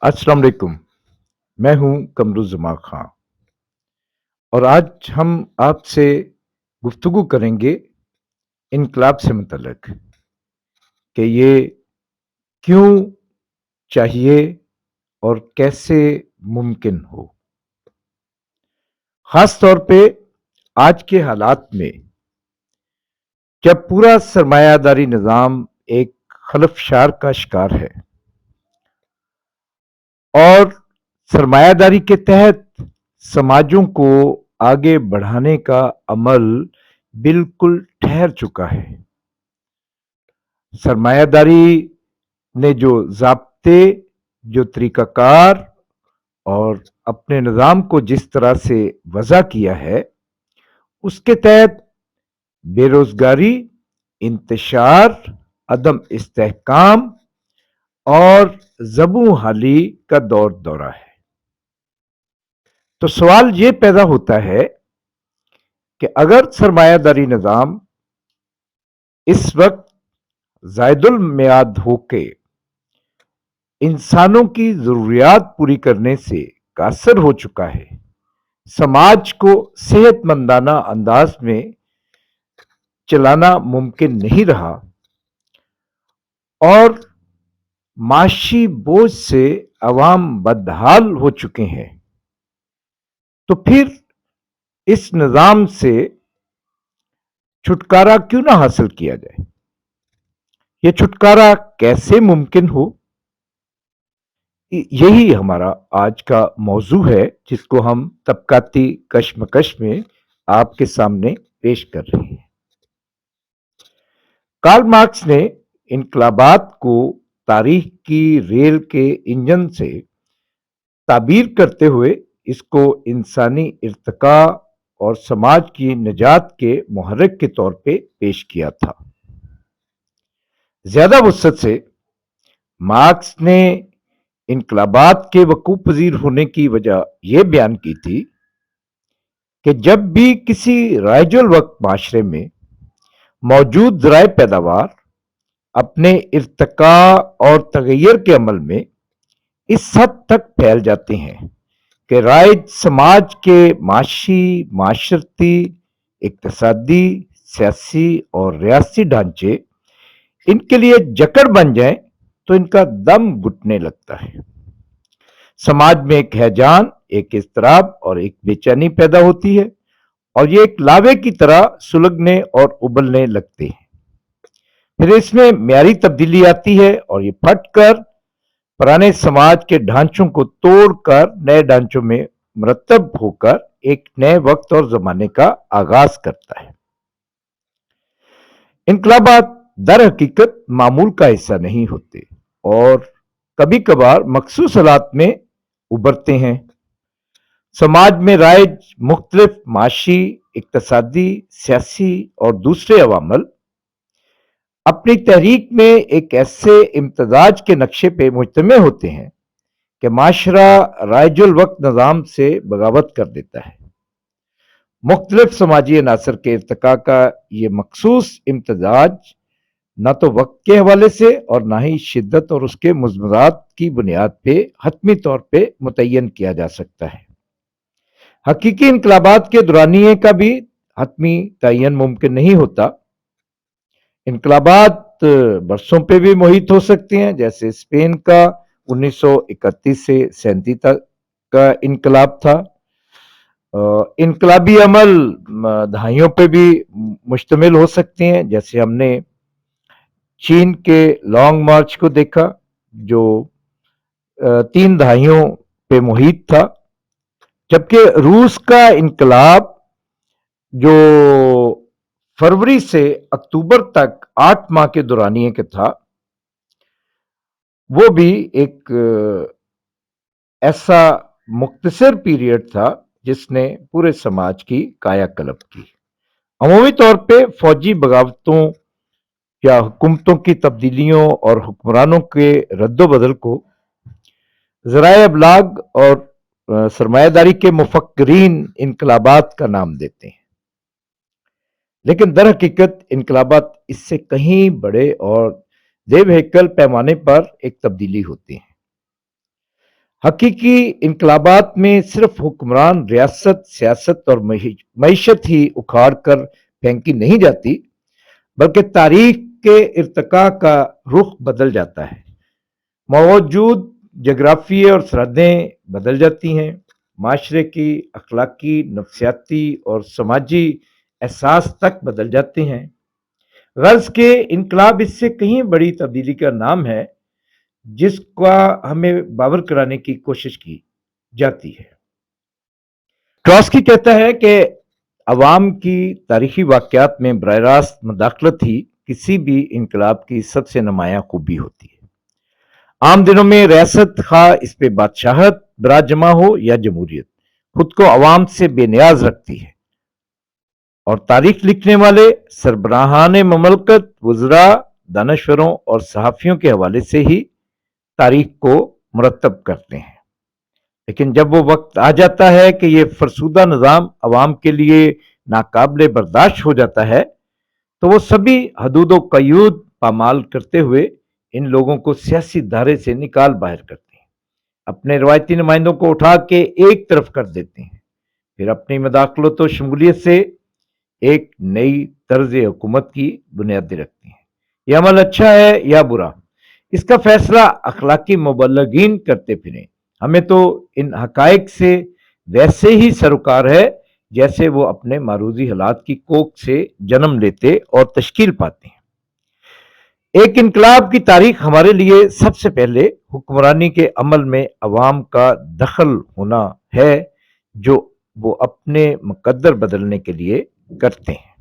अस्सलाम वालेकुम। मैं हूं कमरुज़्ज़मा खां और आज हम आपसे गुफ्तगू करेंगे इनकलाब से मुतल्लिक कि ये क्यों चाहिए और कैसे मुमकिन हो। ख़ास तौर पे आज के हालात में जब पूरा सरमायादारी निज़ाम एक खलफशार का शिकार है और सरमायादारी के तहत समाजों को आगे बढ़ाने का अमल बिल्कुल ठहर चुका है। सरमायादारी ने जो ज़ाब्ते, जो तरीक़ाकार और अपने निज़ाम को जिस तरह से वज़ा किया है, उसके तहत बेरोज़गारी, इंतशार, अदम इस्तेहकाम और ज़बूं हाली का दौर दौरा है। तो सवाल ये पैदा होता है कि अगर सरमायादारी निज़ाम इस वक्त ज़ायदुल मियाद होके इंसानों की ज़रूरियात पूरी करने से कासर हो चुका है, समाज को सेहतमंदाना अंदाज में चलाना मुमकिन नहीं रहा और माशी बोझ से अवाम बदहाल हो चुके हैं, तो फिर इस निज़ाम से छुटकारा क्यों ना हासिल किया जाए। ये छुटकारा कैसे मुमकिन हो, यही हमारा आज का मौजू है, जिसको हम तबकाती कशमकश में आपके सामने पेश कर रहे हैं। कार्ल मार्क्स ने इनकलाबात को तारीख की रेल के इंजन से ताबीर करते हुए इसको इंसानी इर्तिका और समाज की निजात के मुहर्रिक के तौर पे पेश किया था। ज्यादा वुसअत से मार्क्स ने इनकलाबात के वकूफ पजीर होने की वजह यह बयान की थी कि जब भी किसी राइजुल वक्त माशरे में मौजूद ज़राए पैदावार अपने इर्तिका और तगैयर के अमल में इस हद तक फैल जाते हैं कि राइज समाज के माशी, माशरती, इक्तसादी, सियासी और रियासी ढांचे इनके लिए जकड़ बन जाएं तो इनका दम घुटने लगता है। समाज में एक हैजान, एक इज़्तिराब और एक बेचैनी पैदा होती है और ये एक लावे की तरह सुलगने और उबलने लगते हैं। फिर इसमें म्यारी तब्दीली आती है और ये फटकर पुराने समाज के ढांचों को तोड़कर नए ढांचों में मरतब होकर एक नए वक्त और जमाने का आगाज करता है। इनकलाबात दर हकीकत मामूल का हिस्सा नहीं होते और कभी कभार मखसूस हालात में उभरते हैं। समाज में राइज मुख्तलिफ माशी, इक्तसादी, सियासी और दूसरे अवामल अपनी तहरीक में एक ऐसे इम्तजाज के नक्शे पे मुजतमे होते हैं कि माशरा राइजुल वक्त निज़ाम से बगावत कर देता है। मुख्तलिफ समाजी अनासर के इर्तिका का ये मखसूस इम्तजाज न तो वक्त के हवाले से और ना ही शिद्दत और उसके मुज़मरात की बुनियाद पे हतमी तौर पे मुतय्यन किया जा सकता है। हकीकी इनकलाबात के दुरानिये का भी हतमी तयन मुमकिन नहीं होता। इनकलाबात बरसों पे भी मुहित हो सकते हैं, जैसे स्पेन का 1931 से 37 तक का इनकलाब था। इनकलाबी अमल दहाइयों पे भी मुश्तमिल हो सकते हैं, जैसे हमने चीन के लॉन्ग मार्च को देखा जो 3 दहाइयों पे मुहित था, जबकि रूस का इनकलाब जो फरवरी से अक्टूबर तक 8 माह के दौरानिए के था, वो भी एक ऐसा मुख्तसर पीरियड था जिसने पूरे समाज की कायाकल्प की। अमूमी तौर पे फौजी बगावतों या हुकूमतों की तब्दीलियों और हुक्मरानों के रद्दोबदल को ज़राए अबलाग और सरमायादारी के मुफक्करीन इनकलाबात का नाम देते हैं, लेकिन दर हकीकत इनकलाबात इससे कहीं बड़े और देवहेकल पैमाने पर एक तब्दीली होती है। حقیقی انقلابات میں صرف حکمران ریاست، سیاست اور معیشت ہی اکھاڑ کر پھینکی نہیں جاتی، بلکہ تاریخ کے ارتقاء کا رخ بدل جاتا ہے۔ موجود جغرافیے اور سرحدیں بدل جاتی ہیں، معاشرے کی اخلاقی، نفسیاتی اور سماجی احساس تک بدل جاتے ہیں۔ غرض کے انقلاب اس سے کہیں بڑی تبدیلی کا نام ہے جس کا ہمیں باور کرانے کی کوشش کی جاتی ہے۔ ٹراسکی کہتا ہے کہ عوام کی تاریخی واقعات میں براہ راست مداخلت ہی کسی بھی انقلاب کی سب سے نمایاں خوبی ہوتی ہے۔ عام دنوں میں ریاست، خواہ اس پہ بادشاہت براہ جمع ہو یا جمہوریت، خود کو عوام سے بے نیاز رکھتی ہے، اور تاریخ لکھنے والے سربراہان مملکت، وزراء، دانشوروں اور صحافیوں کے حوالے سے ہی تاریخ کو مرتب کرتے ہیں۔ لیکن جب وہ وقت آ جاتا ہے کہ یہ فرسودہ نظام عوام کے لیے ناقابل برداشت ہو جاتا ہے، تو وہ سبھی حدود و قیود پامال کرتے ہوئے ان لوگوں کو سیاسی دھارے سے نکال باہر کرتے ہیں، اپنے روایتی نمائندوں کو اٹھا کے ایک طرف کر دیتے ہیں، پھر اپنی مداخلت و شمولیت سے ایک نئی طرز حکومت کی بنیادیں رکھتے ہیں۔ یہ عمل اچھا ہے یا برا، اس کا فیصلہ اخلاقی مبلغین کرتے پھریں، ہمیں تو ان حقائق سے ویسے ہی سروکار ہے جیسے وہ اپنے معروضی حالات کی کوکھ سے جنم لیتے اور تشکیل پاتے ہیں۔ ایک انقلاب کی تاریخ ہمارے لیے سب سے پہلے حکمرانی کے عمل میں عوام کا دخل ہونا ہے، جو وہ اپنے مقدر بدلنے کے لیے کرتے ہیں۔